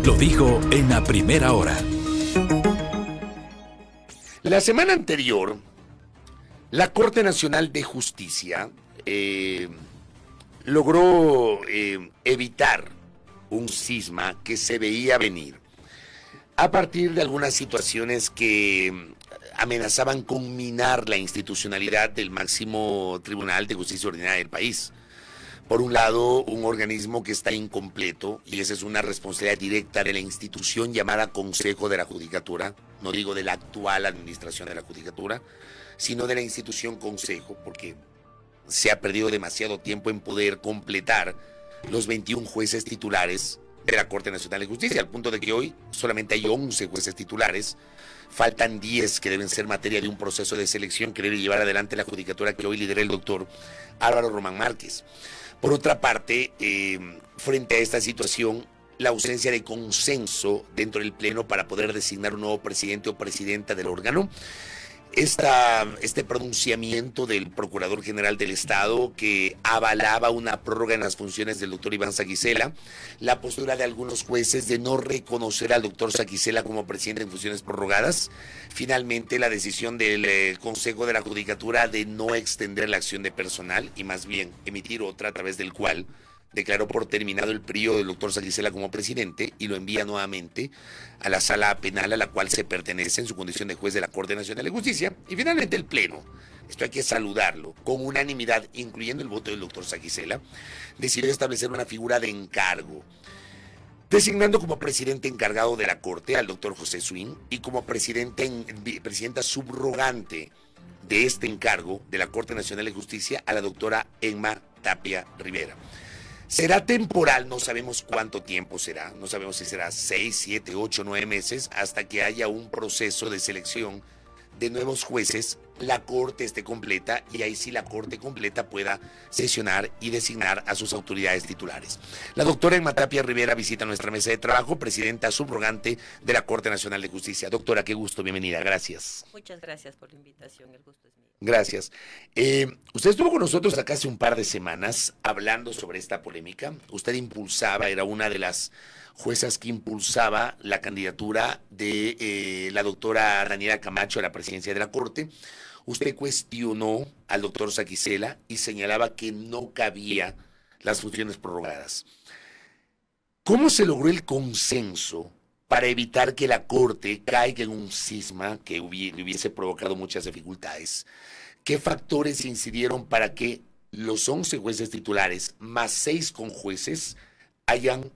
Lo dijo en la primera hora. La semana anterior, la Corte Nacional de Justicia logró evitar un cisma que se veía venir a partir de algunas situaciones que amenazaban con minar la institucionalidad del máximo Tribunal de Justicia Ordinaria del país. Por un lado, un organismo que está incompleto, y esa es una responsabilidad directa de la institución llamada Consejo de la Judicatura, no digo de la actual administración de la Judicatura, sino de la institución Consejo, porque se ha perdido demasiado tiempo en poder completar los 21 jueces titulares de la Corte Nacional de Justicia, al punto de que hoy solamente hay 11 jueces titulares, faltan 10 que deben ser materia de un proceso de selección que debe llevar adelante la Judicatura que hoy lidera el doctor Álvaro Román Márquez. Por otra parte, frente a esta situación, la ausencia de consenso dentro del Pleno para poder designar un nuevo presidente o presidenta del órgano, este pronunciamiento del Procurador General del Estado que avalaba una prórroga en las funciones del doctor Iván Saquicela, la postura de algunos jueces de no reconocer al doctor Saquicela como presidente en funciones prorrogadas, finalmente la decisión del Consejo de la Judicatura de no extender la acción de personal y más bien emitir otra a través del cual declaró por terminado el periodo del doctor Saquicela como presidente y lo envía nuevamente a la sala penal a la cual se pertenece en su condición de juez de la Corte Nacional de Justicia. Y finalmente el Pleno, esto hay que saludarlo, con unanimidad, incluyendo el voto del doctor Saquicela, decidió establecer una figura de encargo, designando como presidente encargado de la Corte al doctor José Swin y como presidenta subrogante de este encargo de la Corte Nacional de Justicia a la doctora Emma Tapia Rivera. Será temporal, no sabemos cuánto tiempo será, no sabemos si será 6, 7, 8, 9 meses, hasta que haya un proceso de selección de nuevos jueces, la Corte esté completa y ahí sí la Corte completa pueda sesionar y designar a sus autoridades titulares. La doctora Emma Tapia Rivera visita nuestra mesa de trabajo, presidenta subrogante de la Corte Nacional de Justicia. Doctora, qué gusto, bienvenida, gracias. Muchas gracias por la invitación, el gusto es mío. Gracias. Usted estuvo con nosotros acá hace un par de semanas hablando sobre esta polémica. Usted impulsaba, era una de las juezas que impulsaba la candidatura de la doctora Daniela Camacho a la presidencia de la Corte. Usted cuestionó al doctor Saquicela y señalaba que no cabía las funciones prorrogadas. ¿Cómo se logró el consenso para evitar que la Corte caiga en un cisma que le hubiese provocado muchas dificultades? ¿Qué factores incidieron para que los 11 jueces titulares más 6 conjueces hayan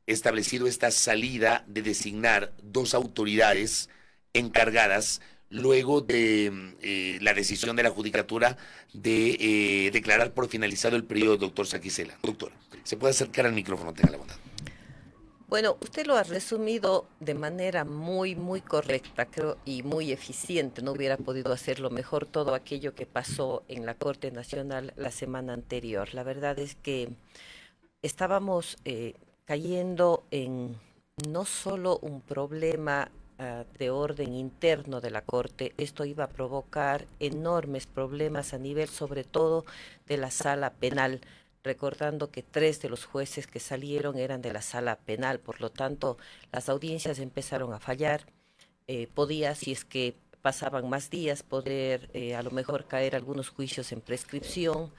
establecido esta salida de designar 2 autoridades encargadas luego de la decisión de la Judicatura de declarar por finalizado el periodo del doctor Saquicela? Doctor, ¿se puede acercar al micrófono? Tenga la bondad. Bueno, usted lo ha resumido de manera muy correcta, creo, y muy eficiente. No hubiera podido hacerlo mejor todo aquello que pasó en la Corte Nacional la semana anterior. La verdad es que estábamos cayendo en no solo un problema de orden interno de la Corte, esto iba a provocar enormes problemas a nivel sobre todo de la sala penal, recordando que 3 de los jueces que salieron eran de la sala penal, por lo tanto las audiencias empezaron a fallar, podía, si es que pasaban más días, poder a lo mejor caer algunos juicios en prescripción,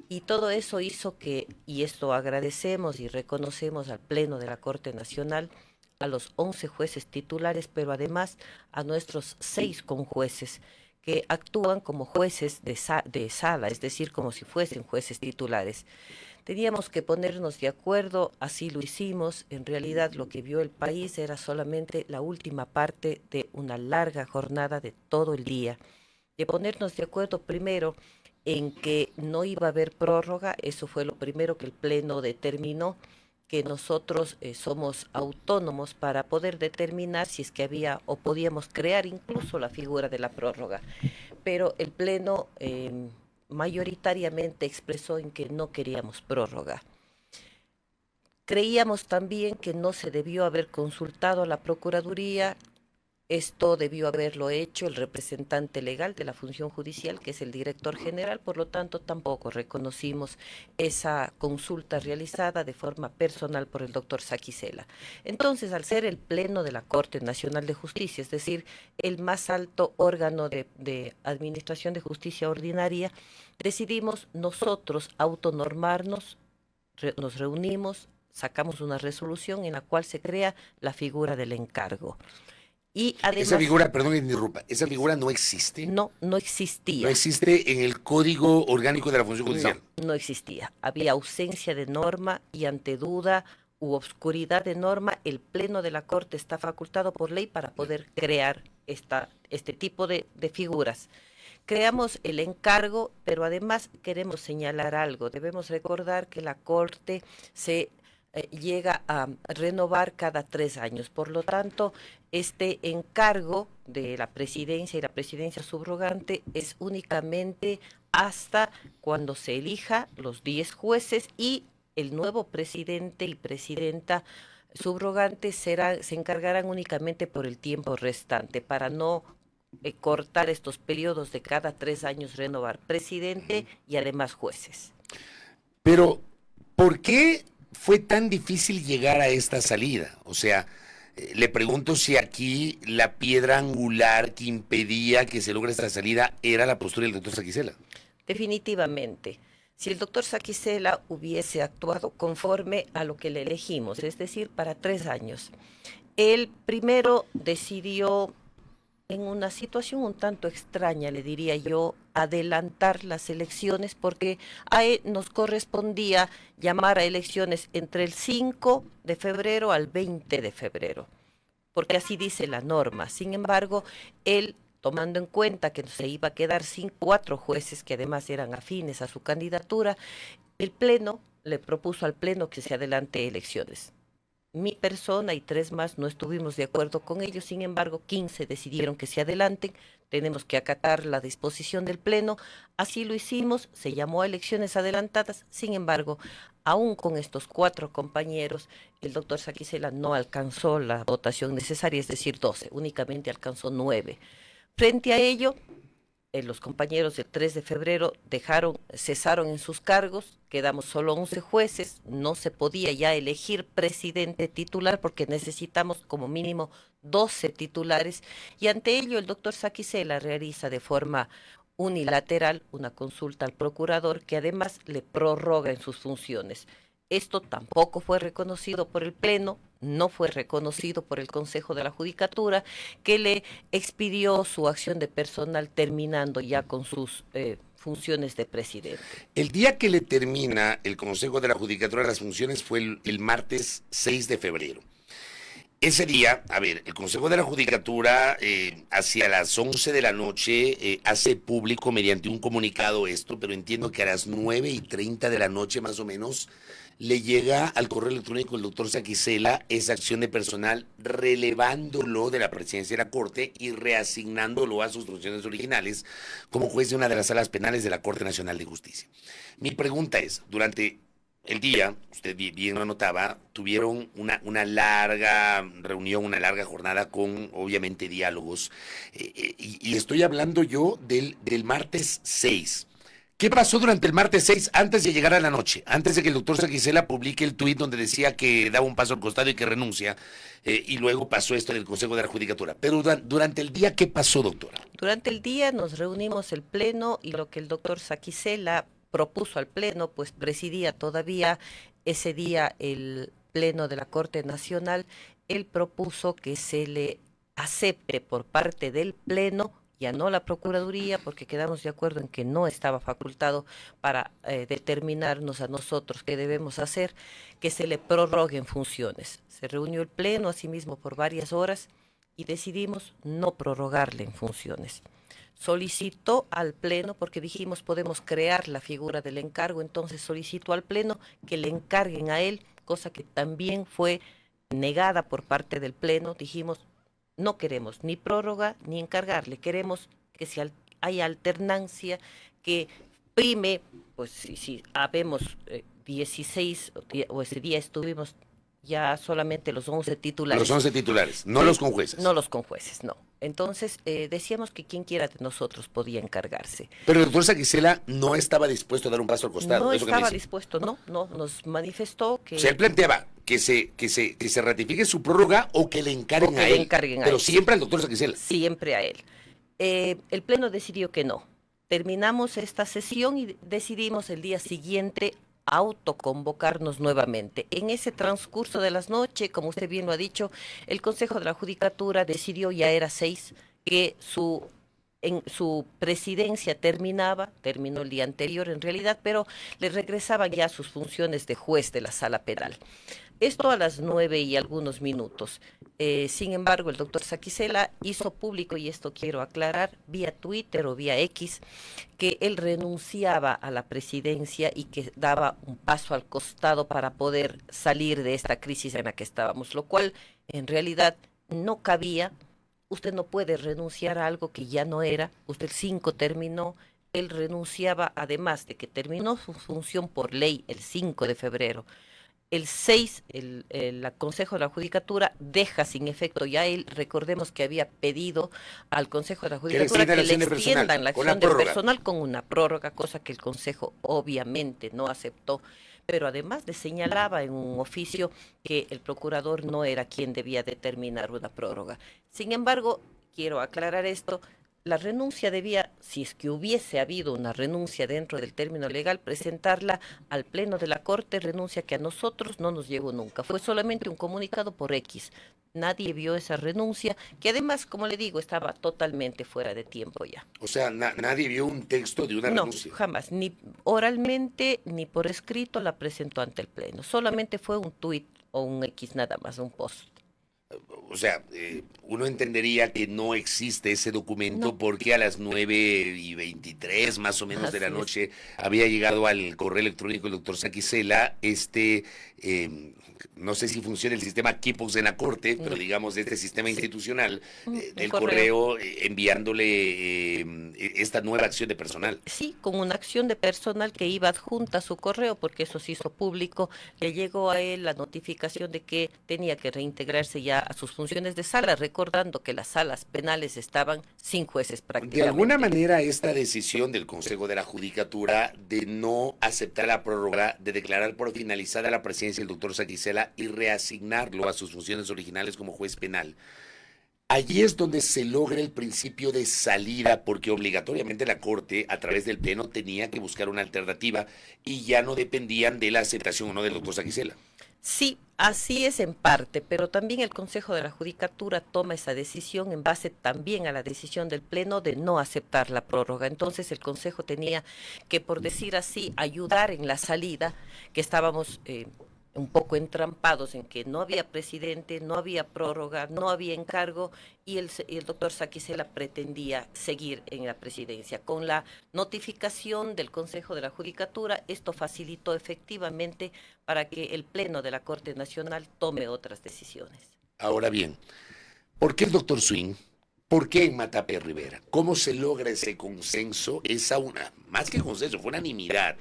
y todo eso hizo que, y esto agradecemos y reconocemos al Pleno de la Corte Nacional, a los 11 jueces titulares, pero además a nuestros 6 conjueces que actúan como jueces de sala, es decir, como si fuesen jueces titulares. Teníamos que ponernos de acuerdo, así lo hicimos. En realidad lo que vio el país era solamente la última parte de una larga jornada de todo el día. De ponernos de acuerdo primero en que no iba a haber prórroga, eso fue lo primero que el Pleno determinó, que nosotros somos autónomos para poder determinar si es que había o podíamos crear incluso la figura de la prórroga. Pero el Pleno mayoritariamente expresó en que no queríamos prórroga. Creíamos también que no se debió haber consultado a la Procuraduría Esto debió haberlo hecho el representante legal de la función judicial, que es el director general, por lo tanto tampoco reconocimos esa consulta realizada de forma personal por el doctor Saquicela. Entonces, al ser el Pleno de la Corte Nacional de Justicia, es decir, el más alto órgano de administración de justicia ordinaria, decidimos nosotros autonormarnos, nos reunimos, sacamos una resolución en la cual se crea la figura del encargo. Y Esa además, figura, perdón que interrumpa, esa figura no existe. no No existía. existe en el Código Orgánico de la Función Judicial. No existía. Había ausencia de norma y ante duda u obscuridad de norma, el Pleno de la Corte está facultado por ley para poder crear este tipo de figuras. Creamos el encargo, pero además queremos señalar algo. Debemos recordar que la Corte se llega a renovar cada 3 años. Por lo tanto, este encargo de la presidencia y la presidencia subrogante es únicamente hasta cuando se elija los 10 jueces y el nuevo presidente y presidenta subrogante se encargarán únicamente por el tiempo restante para no cortar estos periodos de cada 3 años renovar presidente y además jueces. Pero, ¿por qué fue tan difícil llegar a esta salida? O sea, le pregunto si aquí la piedra angular que impedía que se logre esta salida era la postura del doctor Saquicela. Definitivamente. Si el doctor Saquicela hubiese actuado conforme a lo que le elegimos, es decir, para 3 años, él primero decidió, en una situación un tanto extraña, le diría yo, adelantar las elecciones porque a él nos correspondía llamar a elecciones entre el 5 de febrero al 20 de febrero, porque así dice la norma. Sin embargo, él, tomando en cuenta que se iba a quedar sin 4 jueces que además eran afines a su candidatura, el Pleno le propuso al Pleno que se adelante elecciones. Mi persona y 3 más no estuvimos de acuerdo con ellos, sin embargo, 15 decidieron que se adelanten, tenemos que acatar la disposición del Pleno, así lo hicimos, se llamó a elecciones adelantadas, sin embargo, aún con estos 4 compañeros, el doctor Saquicela no alcanzó la votación necesaria, es decir, 12, únicamente alcanzó 9. Frente a ello, los compañeros del 3 de febrero cesaron en sus cargos, quedamos solo 11 jueces, no se podía ya elegir presidente titular porque necesitamos como mínimo 12 titulares y ante ello el doctor Saquicela realiza de forma unilateral una consulta al procurador que además le prorroga en sus funciones. Esto tampoco fue reconocido por el Pleno, no fue reconocido por el Consejo de la Judicatura, que le expidió su acción de personal terminando ya con sus funciones de presidente. El día que le termina el Consejo de la Judicatura las funciones fue el martes 6 de febrero. Ese día, a ver, el Consejo de la Judicatura hacia las 11 de la noche hace público mediante un comunicado esto, pero entiendo que a las 9:30 de la noche más o menos le llega al correo electrónico del doctor Saquicela esa acción de personal relevándolo de la presidencia de la Corte y reasignándolo a sus funciones originales como juez de una de las salas penales de la Corte Nacional de Justicia. Mi pregunta es, durante el día, usted bien lo notaba, tuvieron una larga reunión, una larga jornada con, obviamente, diálogos. Y estoy hablando yo del martes 6. ¿Qué pasó durante el martes 6 antes de llegar a la noche? Antes de que el doctor Saquicela publique el tuit donde decía que daba un paso al costado y que renuncia. Y luego pasó esto en el Consejo de la Judicatura. Pero durante el día, ¿qué pasó, doctora? Durante el día nos reunimos el Pleno y lo que el doctor Saquicela propuso al Pleno, pues presidía todavía ese día el Pleno de la Corte Nacional, él propuso que se le acepte por parte del Pleno, ya no la Procuraduría, porque quedamos de acuerdo en que no estaba facultado para determinarnos a nosotros qué debemos hacer, que se le prorroguen funciones. Se reunió el Pleno asimismo por varias horas y decidimos no prorrogarle en funciones. Solicitó al Pleno, porque dijimos podemos crear la figura del encargo, entonces solicitó al Pleno que le encarguen a él, cosa que también fue negada por parte del Pleno. Dijimos, no queremos ni prórroga ni encargarle, queremos que haya alternancia, que prime, pues si habemos 16, o ese día estuvimos ya solamente los 11 titulares. Los 11 titulares, no los conjueces. No los conjueces, no. Entonces, decíamos que quien quiera de nosotros podía encargarse. Pero el doctor Saquicela no estaba dispuesto a dar un paso al costado. No eso que me estaba dice. dispuesto, no, nos manifestó que... O sea, él planteaba que se ratifique su prórroga o que le encarguen que a le él. encarguen a pero él. siempre al doctor Saquicela. Siempre a él. El Pleno decidió que no. Terminamos esta sesión y decidimos el día siguiente autoconvocarnos nuevamente. En ese transcurso de las noches, como usted bien lo ha dicho, el Consejo de la Judicatura decidió, ya era 6, que en su presidencia terminó el día anterior en realidad, pero le regresaban ya sus funciones de juez de la sala penal. Esto a las 9 y algunos minutos. Sin embargo, el doctor Saquicela hizo público, y esto quiero aclarar, vía Twitter o vía X, que él renunciaba a la presidencia y que daba un paso al costado para poder salir de esta crisis en la que estábamos, lo cual en realidad no cabía. Usted no puede renunciar a algo que ya no era. Usted el 5 terminó. Él renunciaba, además de que terminó su función por ley el 5 de febrero. El 6, el Consejo de la Judicatura deja sin efecto ya él. Recordemos que había pedido al Consejo de la Judicatura que le extiendan la acción de personal con una prórroga, cosa que el Consejo obviamente no aceptó. Pero además le señalaba en un oficio que el procurador no era quien debía determinar una prórroga. Sin embargo, quiero aclarar esto, la renuncia debía, si es que hubiese habido una renuncia dentro del término legal, presentarla al Pleno de la Corte, renuncia que a nosotros no nos llegó nunca. Fue solamente un comunicado por X. Nadie vio esa renuncia, que además, como le digo, estaba totalmente fuera de tiempo ya. O sea, nadie vio un texto de una renuncia. No, jamás, ni oralmente ni por escrito la presentó ante el Pleno. Solamente fue un tuit o un X nada más, un post. O sea, uno entendería que no existe ese documento No. porque a las 9:23 más o menos de la noche había llegado al correo electrónico el doctor Saquicela no sé si funciona el sistema Keepbox en la Corte, pero digamos de este sistema institucional del correo enviándole esta nueva acción de personal. Sí, con una acción de personal que iba adjunta a su correo, porque eso se hizo público, le llegó a él la notificación de que tenía que reintegrarse ya a sus funciones de sala, recordando que las salas penales estaban sin jueces prácticamente. De alguna manera, esta decisión del Consejo de la Judicatura de no aceptar la prórroga, de declarar por finalizada la presidencia del doctor Saquicela y reasignarlo a sus funciones originales como juez penal, allí es donde se logra el principio de salida, porque obligatoriamente la Corte, a través del Pleno, tenía que buscar una alternativa y ya no dependían de la aceptación o no del doctor Saquicela. Sí, así es en parte, pero también el Consejo de la Judicatura toma esa decisión en base también a la decisión del Pleno de no aceptar la prórroga. Entonces el Consejo tenía que, por decir así, ayudar en la salida, que estábamos un poco entrampados en que no había presidente, no había prórroga, no había encargo, y el doctor Saquicela pretendía seguir en la presidencia. Con la notificación del Consejo de la Judicatura, esto facilitó efectivamente para que el Pleno de la Corte Nacional tome otras decisiones. Ahora bien, ¿por qué el doctor Swing? ¿Por qué en Matapé Rivera? ¿Cómo se logra ese consenso? Más que consenso, fue unanimidad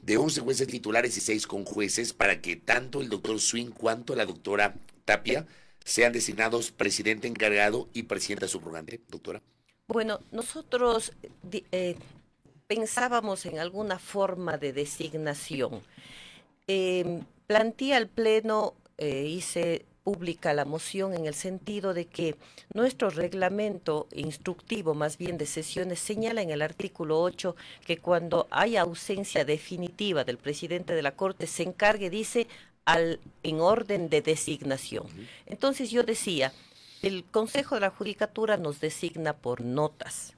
de 11 jueces titulares y 6 conjueces para que tanto el doctor Swing cuanto la doctora Tapia sean designados presidente encargado y presidenta subrogante, doctora. Bueno, nosotros pensábamos en alguna forma de designación. Planteé al Pleno, hice pública la moción en el sentido de que nuestro reglamento instructivo, más bien de sesiones, señala en el artículo 8 que cuando hay ausencia definitiva del presidente de la Corte se encargue, dice, en orden de designación. Entonces yo decía, el Consejo de la Judicatura nos designa por notas.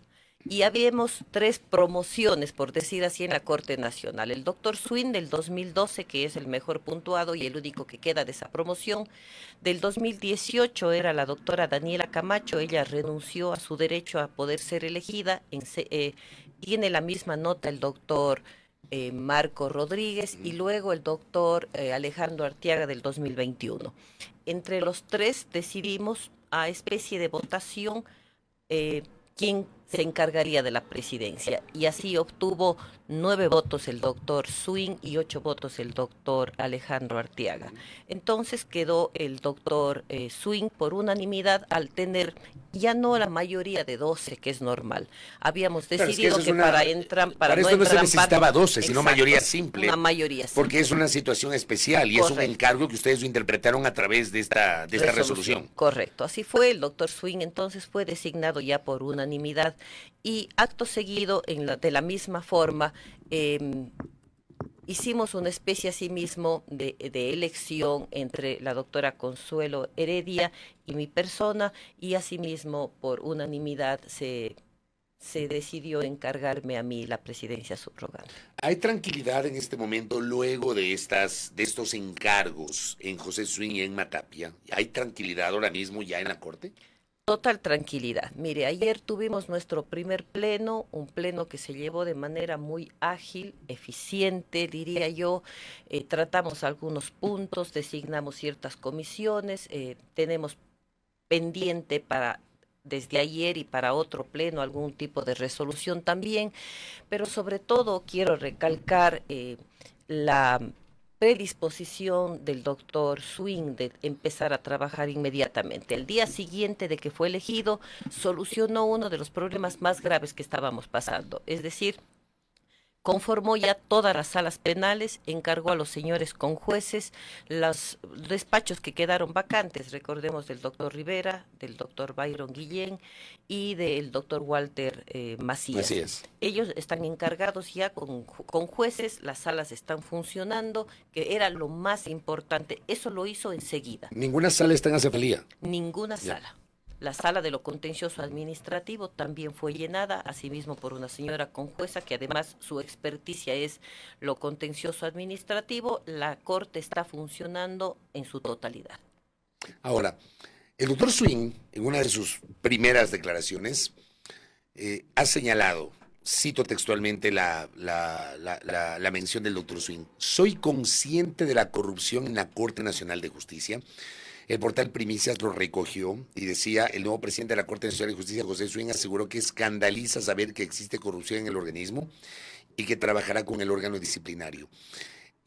Y habíamos 3 promociones, por decir así, en la Corte Nacional. El doctor Swing del 2012, que es el mejor puntuado y el único que queda de esa promoción. Del 2018 era la doctora Daniela Camacho, ella renunció a su derecho a poder ser elegida. Tiene la misma nota el doctor Marco Rodríguez y luego el doctor Alejandro Arteaga del 2021. Entre los 3 decidimos a especie de votación quién se encargaría de la presidencia. Y así obtuvo 9 votos el doctor Swing y 8 votos el doctor Alejandro Arteaga. Entonces quedó el doctor Swing por unanimidad al tener ya no la mayoría de 12, que es normal. Habíamos decidido que para para esto no se necesitaba 12, sino mayoría simple. Una mayoría simple. Porque es una situación especial y Correcto. es un encargo que ustedes lo interpretaron a través de esta resolución. Correcto, así fue. El doctor Swing entonces fue designado ya por unanimidad y acto seguido, de la misma forma, hicimos una especie asimismo de elección entre la doctora Consuelo Heredia y mi persona, y asimismo por unanimidad se decidió encargarme a mí la presidencia subrogante. ¿Hay tranquilidad en este momento luego de estos encargos en José Swing y en Matapia? ¿Hay tranquilidad ahora mismo ya en la Corte? Total tranquilidad. Mire, ayer tuvimos nuestro primer pleno, un pleno que se llevó de manera muy ágil, eficiente, diría yo. Tratamos algunos puntos, designamos ciertas comisiones, tenemos pendiente para desde ayer y para otro pleno algún tipo de resolución también, pero sobre todo quiero recalcar la predisposición del doctor Swing de empezar a trabajar inmediatamente. El día siguiente de que fue elegido, solucionó uno de los problemas más graves que estábamos pasando, es decir, conformó ya todas las salas penales, encargó a los señores conjueces los despachos que quedaron vacantes, recordemos del doctor Rivera, del doctor Byron Guillén y del doctor Walter Macías. Ellos están encargados ya con jueces, las salas están funcionando, que era lo más importante, eso lo hizo enseguida. ¿Ninguna sala está en acefalía? Ninguna sala. La sala de lo contencioso administrativo también fue llenada, asimismo por una señora conjueza que además su experticia es lo contencioso administrativo. La Corte está funcionando en su totalidad. Ahora, el doctor Swing, en una de sus primeras declaraciones, ha señalado, cito textualmente la mención del doctor Swing: soy consciente de la corrupción en la Corte Nacional de Justicia. El portal Primicias lo recogió y decía: el nuevo presidente de la Corte Nacional de Justicia, José Swing, aseguró que escandaliza saber que existe corrupción en el organismo y que trabajará con el órgano disciplinario.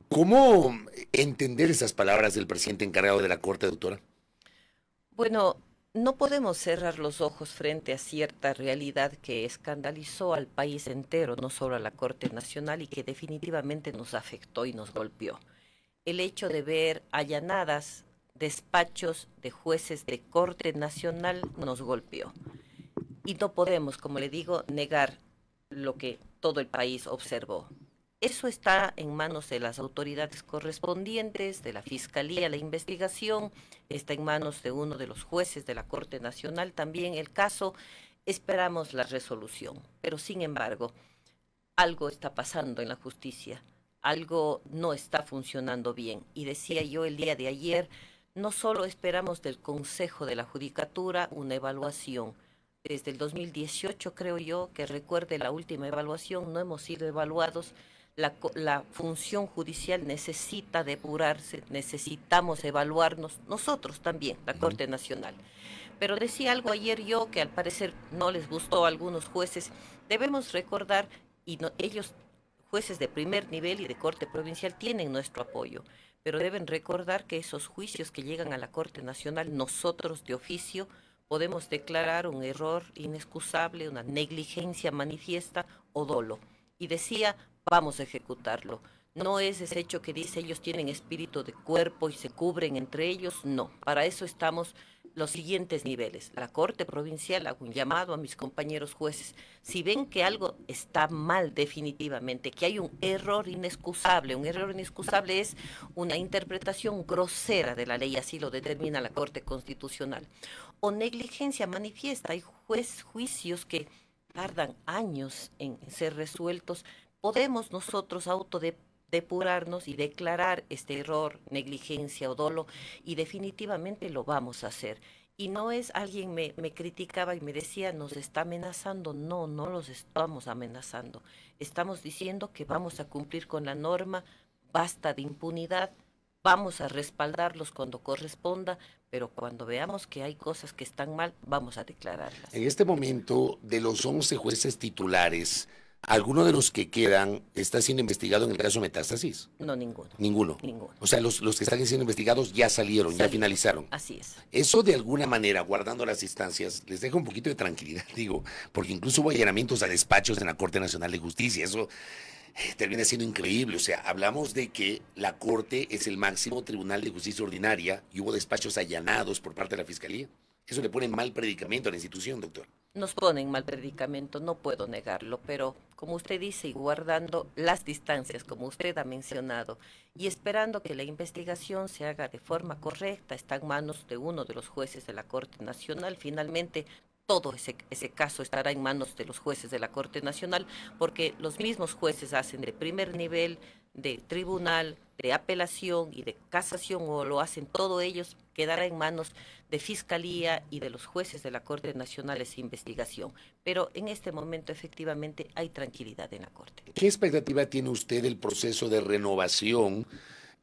¿Cómo entender esas palabras del presidente encargado de la Corte, doctora? Bueno, no podemos cerrar los ojos frente a cierta realidad que escandalizó al país entero, no solo a la Corte Nacional, y que definitivamente nos afectó y nos golpeó. El hecho de ver allanadas despachos de jueces de Corte Nacional nos golpeó. Y no podemos, como le digo, negar lo que todo el país observó. Eso está en manos de las autoridades correspondientes, de la Fiscalía, la investigación, está en manos de uno de los jueces de la Corte Nacional también el caso. Esperamos la resolución, pero sin embargo, algo está pasando en la justicia, algo no está funcionando bien. Y decía yo el día de ayer, no solo esperamos del Consejo de la Judicatura una evaluación. Desde el 2018, creo yo, que recuerde la última evaluación, no hemos sido evaluados. La función judicial necesita depurarse, necesitamos evaluarnos, nosotros también, la Corte Nacional. Pero decía algo ayer yo que al parecer no les gustó a algunos jueces. Debemos recordar, ellos, jueces de primer nivel y de Corte Provincial, tienen nuestro apoyo. Pero deben recordar que esos juicios que llegan a la Corte Nacional, nosotros de oficio podemos declarar un error inexcusable, una negligencia manifiesta o dolo. Y decía, vamos a ejecutarlo. No es ese hecho que dice ellos tienen espíritu de cuerpo y se cubren entre ellos, no. Para eso estamos los siguientes niveles. La Corte Provincial, hago un llamado a mis compañeros jueces. Si ven que algo está mal definitivamente, que hay un error inexcusable es una interpretación grosera de la ley, así lo determina la Corte Constitucional, o negligencia manifiesta, hay juicios que tardan años en ser resueltos, podemos nosotros autodepurarnos y declarar este error, negligencia o dolo, y definitivamente lo vamos a hacer. Y no es, alguien me criticaba y me decía, nos está amenazando. No, no los estamos amenazando. Estamos diciendo que vamos a cumplir con la norma, basta de impunidad, vamos a respaldarlos cuando corresponda, pero cuando veamos que hay cosas que están mal, vamos a declararlas. En este momento, de los 11 jueces titulares, ¿alguno de los que quedan está siendo investigado en el caso Metástasis? No, ninguno. Ninguno. Ninguno. O sea, los que están siendo investigados ya salieron, ya finalizaron. Así es. Eso de alguna manera, guardando las instancias, les deja un poquito de tranquilidad, digo, porque incluso hubo allanamientos a despachos en la Corte Nacional de Justicia. Eso termina siendo increíble. O sea, hablamos de que la Corte es el máximo tribunal de justicia ordinaria y hubo despachos allanados por parte de la Fiscalía. Eso le pone mal predicamento a la institución, doctor. Nos ponen mal predicamento, no puedo negarlo, pero como usted dice, y guardando las distancias, como usted ha mencionado, y esperando que la investigación se haga de forma correcta, está en manos de uno de los jueces de la Corte Nacional. Finalmente, todo ese caso estará en manos de los jueces de la Corte Nacional, porque los mismos jueces hacen de primer nivel, de tribunal, de apelación y de casación, o lo hacen todo ellos, quedará en manos de Fiscalía y de los jueces de la Corte Nacional esa investigación. Pero en este momento efectivamente hay tranquilidad en la Corte. ¿Qué expectativa tiene usted del proceso de renovación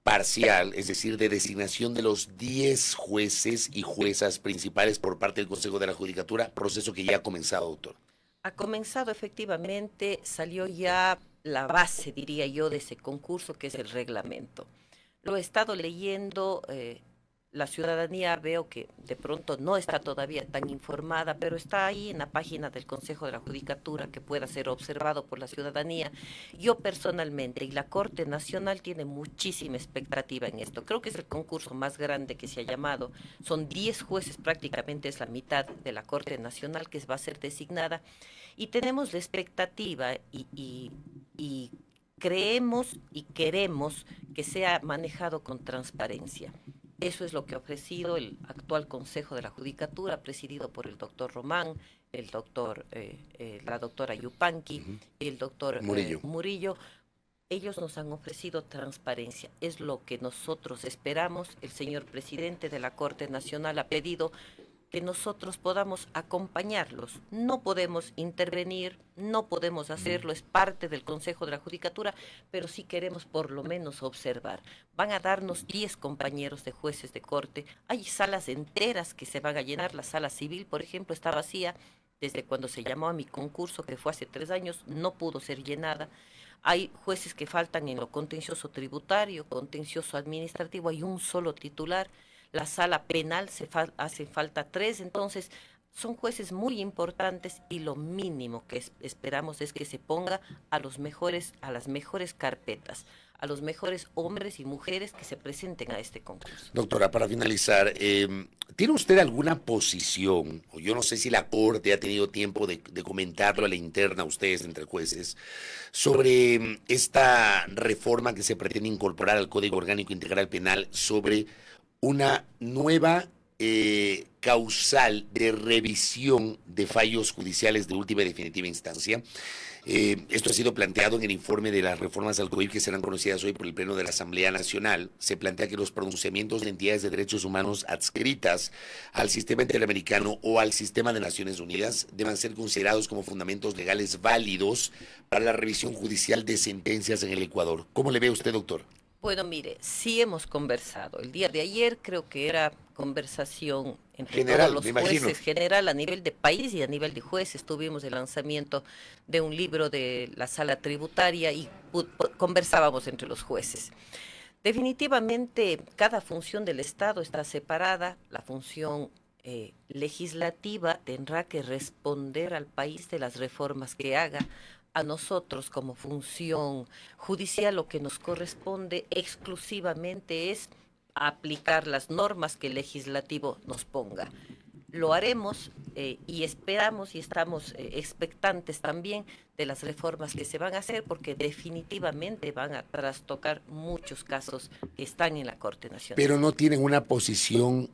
parcial, es decir, de designación de los 10 jueces y juezas principales por parte del Consejo de la Judicatura, proceso que ya ha comenzado, doctor? Ha comenzado efectivamente, salió ya la base, diría yo, de ese concurso, que es el reglamento. Lo he estado leyendo, la ciudadanía veo que de pronto no está todavía tan informada, pero está ahí en la página del Consejo de la Judicatura, que pueda ser observado por la ciudadanía. Yo personalmente, y la Corte Nacional tiene muchísima expectativa en esto. Creo que es el concurso más grande que se ha llamado. Son 10 jueces, prácticamente es la mitad de la Corte Nacional que va a ser designada. Y tenemos la expectativa y creemos y queremos que sea manejado con transparencia. Eso es lo que ha ofrecido el actual Consejo de la Judicatura, presidido por el doctor Román, la doctora Yupanqui, y el doctor Murillo. Ellos nos han ofrecido transparencia. Es lo que nosotros esperamos. El señor presidente de la Corte Nacional ha pedido que nosotros podamos acompañarlos. No podemos intervenir, no podemos hacerlo, es parte del Consejo de la Judicatura, pero sí queremos por lo menos observar. Van a darnos 10 compañeros de jueces de corte. Hay salas enteras que se van a llenar. La sala civil, por ejemplo, está vacía desde cuando se llamó a mi concurso, que fue hace 3 años, no pudo ser llenada. Hay jueces que faltan en lo contencioso tributario, contencioso administrativo, hay un solo titular. La sala penal hace falta 3, entonces son jueces muy importantes y lo mínimo que esperamos es que se ponga a las mejores carpetas, a los mejores hombres y mujeres que se presenten a este concurso. Doctora, para finalizar, ¿tiene usted alguna posición, o yo no sé si la Corte ha tenido tiempo de comentarlo a la interna, ustedes entre jueces, sobre esta reforma que se pretende incorporar al Código Orgánico Integral Penal sobre una nueva causal de revisión de fallos judiciales de última y definitiva instancia? Esto ha sido planteado en el informe de las reformas al COIP que serán conocidas hoy por el Pleno de la Asamblea Nacional. Se plantea que los pronunciamientos de entidades de derechos humanos adscritas al sistema interamericano o al sistema de Naciones Unidas deban ser considerados como fundamentos legales válidos para la revisión judicial de sentencias en el Ecuador. ¿Cómo le ve usted, doctor? Bueno, mire, sí hemos conversado. El día de ayer creo que era conversación entre todos los jueces, general a nivel de país y a nivel de jueces. Tuvimos el lanzamiento de un libro de la sala tributaria y conversábamos entre los jueces. Definitivamente, cada función del Estado está separada. La función legislativa tendrá que responder al país de las reformas que haga. A nosotros como función judicial lo que nos corresponde exclusivamente es aplicar las normas que el legislativo nos ponga. Lo haremos y esperamos y estamos expectantes también de las reformas que se van a hacer, porque definitivamente van a trastocar muchos casos que están en la Corte Nacional. Pero no tienen una posición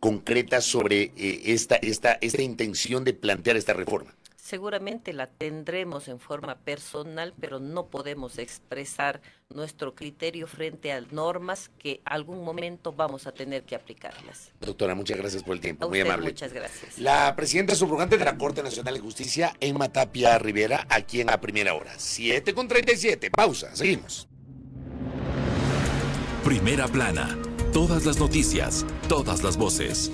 concreta sobre esta intención de plantear esta reforma. Seguramente la tendremos en forma personal, pero no podemos expresar nuestro criterio frente a normas que algún momento vamos a tener que aplicarlas. Doctora, muchas gracias por el tiempo, a muy usted, amable. Muchas gracias. La presidenta subrogante de la Corte Nacional de Justicia, Emma Tapia Rivera, aquí en A Primera Hora. 7:37, pausa, seguimos. Primera Plana, Todas las noticias, todas las voces.